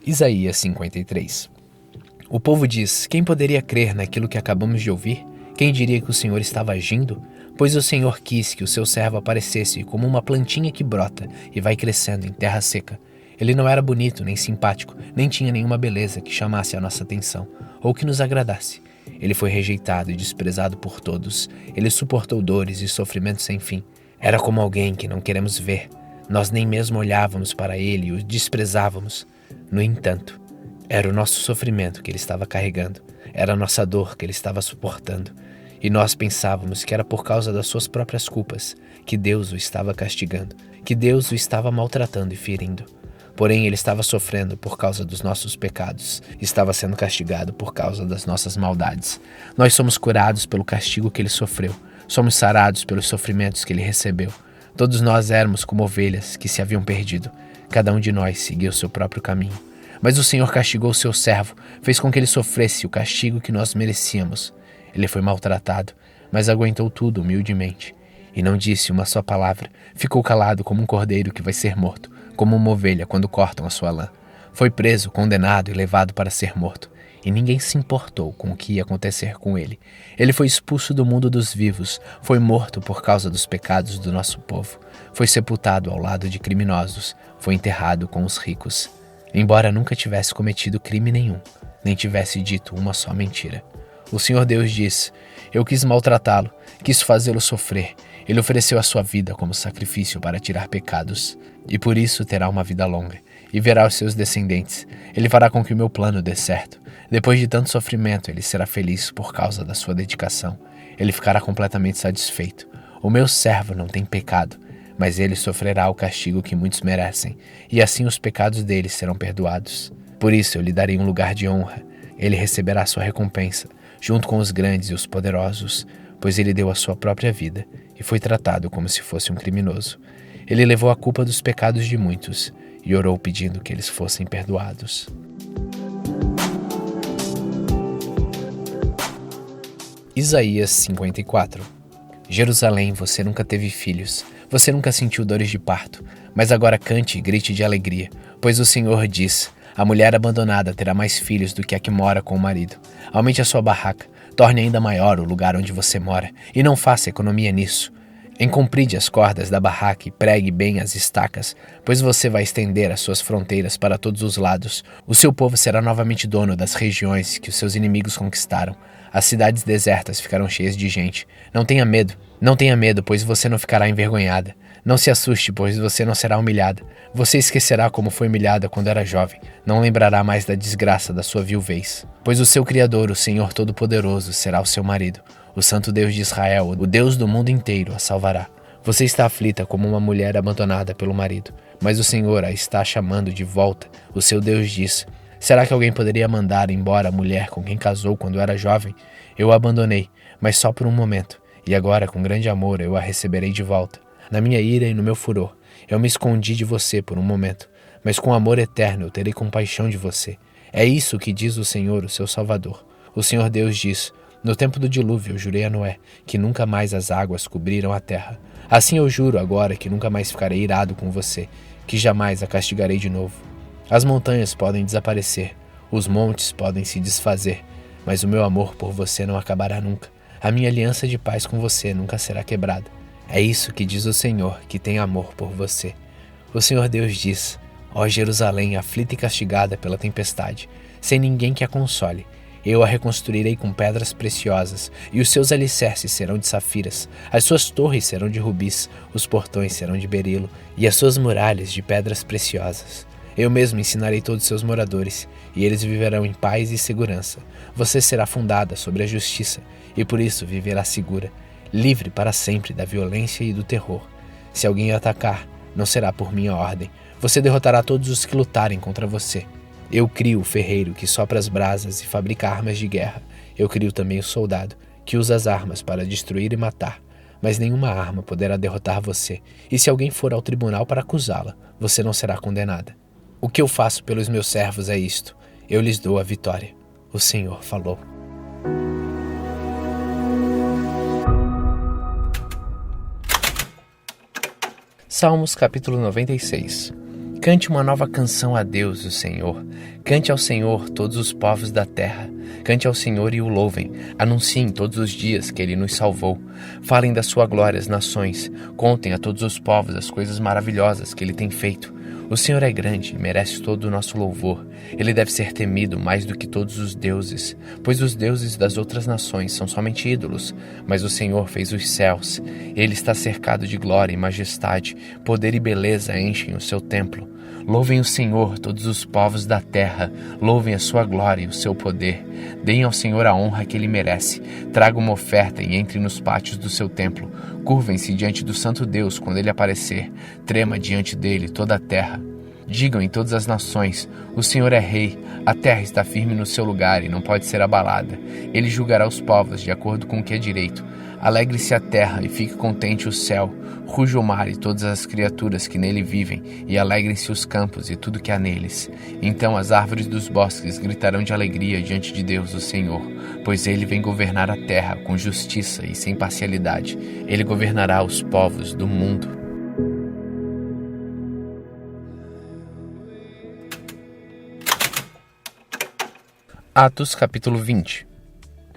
Isaías 53. O povo diz: quem poderia crer naquilo que acabamos de ouvir? Quem diria que o Senhor estava agindo? Pois o Senhor quis que o seu servo aparecesse como uma plantinha que brota e vai crescendo em terra seca. Ele não era bonito nem simpático, nem tinha nenhuma beleza que chamasse a nossa atenção, ou que nos agradasse. Ele foi rejeitado e desprezado por todos. Ele suportou dores e sofrimentos sem fim. Era como alguém que não queremos ver. Nós nem mesmo olhávamos para ele e o desprezávamos. No entanto, era o nosso sofrimento que ele estava carregando. Era a nossa dor que ele estava suportando. E nós pensávamos que era por causa das suas próprias culpas, que Deus o estava castigando, que Deus o estava maltratando e ferindo. Porém, ele estava sofrendo por causa dos nossos pecados, estava sendo castigado por causa das nossas maldades. Nós somos curados pelo castigo que ele sofreu, somos sarados pelos sofrimentos que ele recebeu. Todos nós éramos como ovelhas que se haviam perdido, cada um de nós seguia o seu próprio caminho. Mas o Senhor castigou o seu servo, fez com que ele sofresse o castigo que nós merecíamos. Ele foi maltratado, mas aguentou tudo humildemente. E não disse uma só palavra, ficou calado como um cordeiro que vai ser morto, como uma ovelha quando cortam a sua lã. Foi preso, condenado e levado para ser morto. E ninguém se importou com o que ia acontecer com ele. Ele foi expulso do mundo dos vivos, foi morto por causa dos pecados do nosso povo. Foi sepultado ao lado de criminosos, foi enterrado com os ricos. Embora nunca tivesse cometido crime nenhum, nem tivesse dito uma só mentira. O Senhor Deus diz: eu quis maltratá-lo, quis fazê-lo sofrer. Ele ofereceu a sua vida como sacrifício para tirar pecados. E por isso terá uma vida longa, e verá os seus descendentes. Ele fará com que o meu plano dê certo. Depois de tanto sofrimento, ele será feliz por causa da sua dedicação. Ele ficará completamente satisfeito. O meu servo não tem pecado, mas ele sofrerá o castigo que muitos merecem, e assim os pecados dele serão perdoados. Por isso eu lhe darei um lugar de honra. Ele receberá sua recompensa, junto com os grandes e os poderosos, pois ele deu a sua própria vida e foi tratado como se fosse um criminoso. Ele levou a culpa dos pecados de muitos e orou pedindo que eles fossem perdoados. Isaías 54. Jerusalém, você nunca teve filhos, você nunca sentiu dores de parto, mas agora cante e grite de alegria, pois o Senhor diz: a mulher abandonada terá mais filhos do que a que mora com o marido. Aumente a sua barraca, torne ainda maior o lugar onde você mora, e não faça economia nisso. Encompride as cordas da barraca e pregue bem as estacas, pois você vai estender as suas fronteiras para todos os lados. O seu povo será novamente dono das regiões que os seus inimigos conquistaram. As cidades desertas ficarão cheias de gente. Não tenha medo, pois você não ficará envergonhada. Não se assuste, pois você não será humilhada. Você esquecerá como foi humilhada quando era jovem. Não lembrará mais da desgraça da sua viuvez. Pois o seu Criador, o Senhor Todo-Poderoso, será o seu marido. O Santo Deus de Israel, o Deus do mundo inteiro, a salvará. Você está aflita como uma mulher abandonada pelo marido, mas o Senhor a está chamando de volta. O seu Deus diz: será que alguém poderia mandar embora a mulher com quem casou quando era jovem? Eu a abandonei, mas só por um momento, e agora com grande amor eu a receberei de volta. Na minha ira e no meu furor, eu me escondi de você por um momento, mas com amor eterno eu terei compaixão de você. É isso que diz o Senhor, o seu Salvador. O Senhor Deus diz: no tempo do dilúvio eu jurei a Noé que nunca mais as águas cobriram a terra. Assim eu juro agora que nunca mais ficarei irado com você, que jamais a castigarei de novo. As montanhas podem desaparecer, os montes podem se desfazer, mas o meu amor por você não acabará nunca. A minha aliança de paz com você nunca será quebrada. É isso que diz o Senhor, que tem amor por você. O Senhor Deus diz: ó Jerusalém, aflita e castigada pela tempestade, sem ninguém que a console, eu a reconstruirei com pedras preciosas, e os seus alicerces serão de safiras, as suas torres serão de rubis, os portões serão de berilo, e as suas muralhas de pedras preciosas. Eu mesmo ensinarei todos os seus moradores, e eles viverão em paz e segurança. Você será fundada sobre a justiça, e por isso viverá segura, livre para sempre da violência e do terror. Se alguém a atacar, não será por minha ordem. Você derrotará todos os que lutarem contra você. Eu crio o ferreiro que sopra as brasas e fabrica armas de guerra. Eu crio também o soldado, que usa as armas para destruir e matar. Mas nenhuma arma poderá derrotar você, e se alguém for ao tribunal para acusá-la, você não será condenada. O que eu faço pelos meus servos é isto: eu lhes dou a vitória. O Senhor falou. Salmos capítulo 96. Cante uma nova canção a Deus, o Senhor. Cante ao Senhor todos os povos da terra. Cante ao Senhor e o louvem. Anunciem todos os dias que Ele nos salvou. Falem da sua glória às nações. Contem a todos os povos as coisas maravilhosas que Ele tem feito. O Senhor é grande e merece todo o nosso louvor. Ele deve ser temido mais do que todos os deuses, pois os deuses das outras nações são somente ídolos, mas o Senhor fez os céus. Ele está cercado de glória e majestade, poder e beleza enchem o seu templo. Louvem o Senhor, todos os povos da terra, louvem a sua glória e o seu poder. Deem ao Senhor a honra que Ele merece. Tragam uma oferta e entrem nos pátios do seu templo. Curvem-se diante do Santo Deus quando Ele aparecer. Trema diante dele toda a terra. Digam em todas as nações, o Senhor é rei, a terra está firme no seu lugar e não pode ser abalada. Ele julgará os povos de acordo com o que é direito. Alegre-se a terra e fique contente o céu. Ruja o mar e todas as criaturas que nele vivem, e alegrem-se os campos e tudo que há neles. Então as árvores dos bosques gritarão de alegria diante de Deus, o Senhor, pois Ele vem governar a terra com justiça e sem parcialidade. Ele governará os povos do mundo. Atos capítulo 20.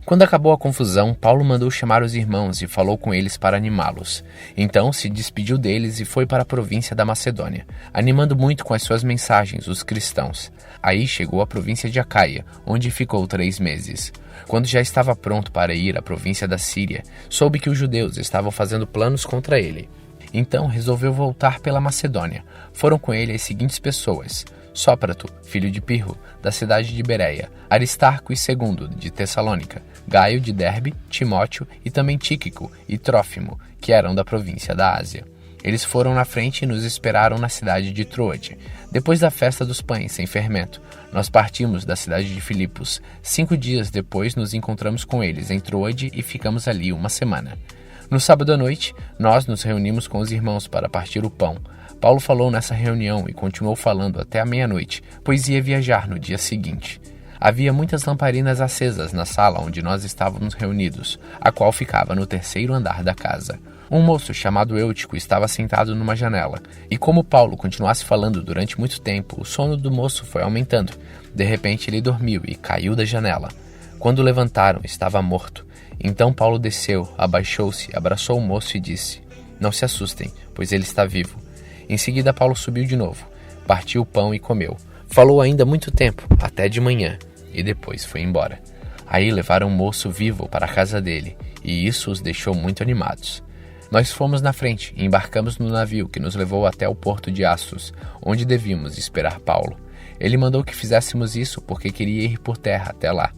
Quando acabou a confusão, Paulo mandou chamar os irmãos e falou com eles para animá-los. Então se despediu deles e foi para a província da Macedônia, animando muito com as suas mensagens os cristãos. Aí chegou à província de Acaia, onde ficou 3 meses. Quando já estava pronto para ir à província da Síria, soube que os judeus estavam fazendo planos contra ele. Então resolveu voltar pela Macedônia. Foram com ele as seguintes pessoas: Sópater, filho de Pirro, da cidade de Bereia, Aristarco e Segundo, de Tessalônica, Gaio de Derbe, Timóteo e também Tíquico e Trófimo, que eram da província da Ásia. Eles foram na frente e nos esperaram na cidade de Troade. Depois da festa dos pães sem fermento, nós partimos da cidade de Filipos. 5 dias depois nos encontramos com eles em Troade e ficamos ali 1 semana. No sábado à noite, nós nos reunimos com os irmãos para partir o pão. Paulo falou nessa reunião e continuou falando até a meia-noite, pois ia viajar no dia seguinte. Havia muitas lamparinas acesas na sala onde nós estávamos reunidos, a qual ficava no 3º andar da casa. Um moço chamado Eutico estava sentado numa janela, e como Paulo continuasse falando durante muito tempo, o sono do moço foi aumentando. De repente ele dormiu e caiu da janela. Quando levantaram, estava morto. Então Paulo desceu, abaixou-se, abraçou o moço e disse: "Não se assustem, pois ele está vivo." Em seguida Paulo subiu de novo, partiu o pão e comeu. Falou ainda muito tempo, até de manhã, e depois foi embora. Aí levaram o moço vivo para a casa dele, e isso os deixou muito animados. Nós fomos na frente e embarcamos no navio que nos levou até o porto de Assos, onde devíamos esperar Paulo. Ele mandou que fizéssemos isso porque queria ir por terra até lá.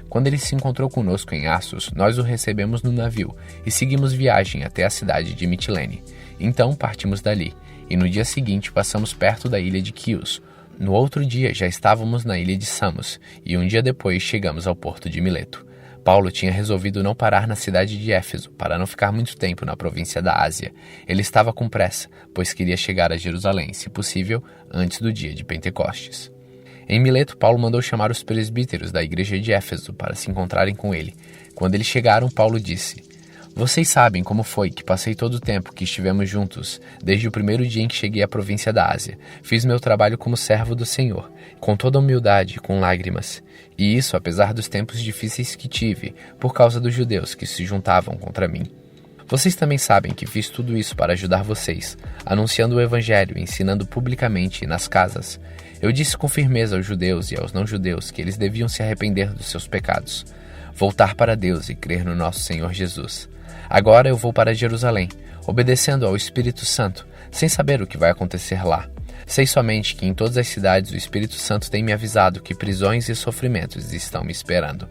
Quando ele se encontrou conosco em Assos, nós o recebemos no navio e seguimos viagem até a cidade de Mitilene. Então partimos dali, e no dia seguinte passamos perto da ilha de Quios. No outro dia já estávamos na ilha de Samos, e um dia depois chegamos ao porto de Mileto. Paulo tinha resolvido não parar na cidade de Éfeso, para não ficar muito tempo na província da Ásia. Ele estava com pressa, pois queria chegar a Jerusalém, se possível, antes do dia de Pentecostes. Em Mileto, Paulo mandou chamar os presbíteros da igreja de Éfeso para se encontrarem com ele. Quando eles chegaram, Paulo disse: "Vocês sabem como foi que passei todo o tempo que estivemos juntos, desde o primeiro dia em que cheguei à província da Ásia. Fiz meu trabalho como servo do Senhor, com toda humildade e com lágrimas. E isso apesar dos tempos difíceis que tive, por causa dos judeus que se juntavam contra mim. Vocês também sabem que fiz tudo isso para ajudar vocês, anunciando o evangelho e ensinando publicamente nas casas. Eu disse com firmeza aos judeus e aos não-judeus que eles deviam se arrepender dos seus pecados, voltar para Deus e crer no nosso Senhor Jesus. Agora eu vou para Jerusalém, obedecendo ao Espírito Santo, sem saber o que vai acontecer lá. Sei somente que em todas as cidades o Espírito Santo tem me avisado que prisões e sofrimentos estão me esperando.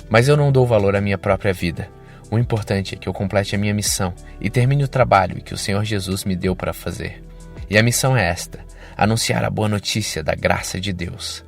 Mas eu não dou valor à minha própria vida. O importante é que eu complete a minha missão e termine o trabalho que o Senhor Jesus me deu para fazer. E a missão é esta: anunciar a boa notícia da graça de Deus.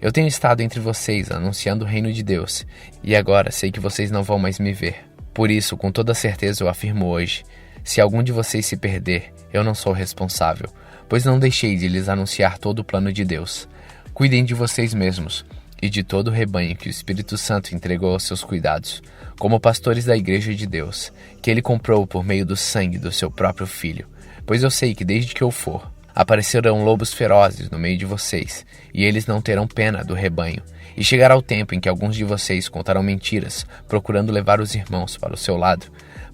Eu tenho estado entre vocês anunciando o reino de Deus, e agora sei que vocês não vão mais me ver. Por isso, com toda certeza eu afirmo hoje: se algum de vocês se perder, eu não sou responsável, pois não deixei de lhes anunciar todo o plano de Deus. Cuidem de vocês mesmos e de todo o rebanho que o Espírito Santo entregou aos seus cuidados, como pastores da Igreja de Deus, que ele comprou por meio do sangue do seu próprio Filho. Pois eu sei que desde que eu for, Aparecerão lobos ferozes no meio de vocês, e eles não terão pena do rebanho. E chegará o tempo em que alguns de vocês contarão mentiras, procurando levar os irmãos para o seu lado.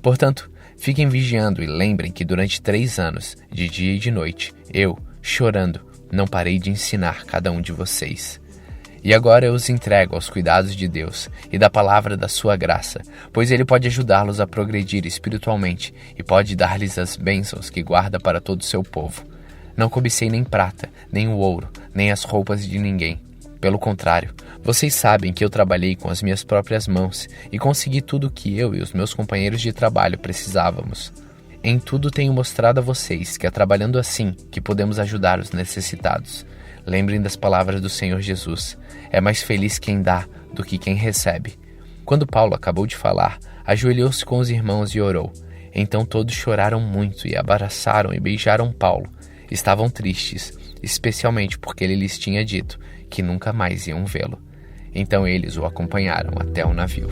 Portanto, fiquem vigiando e lembrem que durante 3 anos, de dia e de noite, eu, chorando, não parei de ensinar cada um de vocês. E agora eu os entrego aos cuidados de Deus e da palavra da sua graça, pois Ele pode ajudá-los a progredir espiritualmente e pode dar-lhes as bênçãos que guarda para todo o seu povo. Não cobicei nem prata, nem o ouro, nem as roupas de ninguém. Pelo contrário, vocês sabem que eu trabalhei com as minhas próprias mãos e consegui tudo o que eu e os meus companheiros de trabalho precisávamos. Em tudo tenho mostrado a vocês que é trabalhando assim que podemos ajudar os necessitados. Lembrem das palavras do Senhor Jesus. É mais feliz quem dá do que quem recebe. Quando Paulo acabou de falar, ajoelhou-se com os irmãos e orou. Então todos choraram muito e abraçaram e beijaram Paulo. Estavam tristes, especialmente porque ele lhes tinha dito que nunca mais iam vê-lo. Então eles o acompanharam até o navio.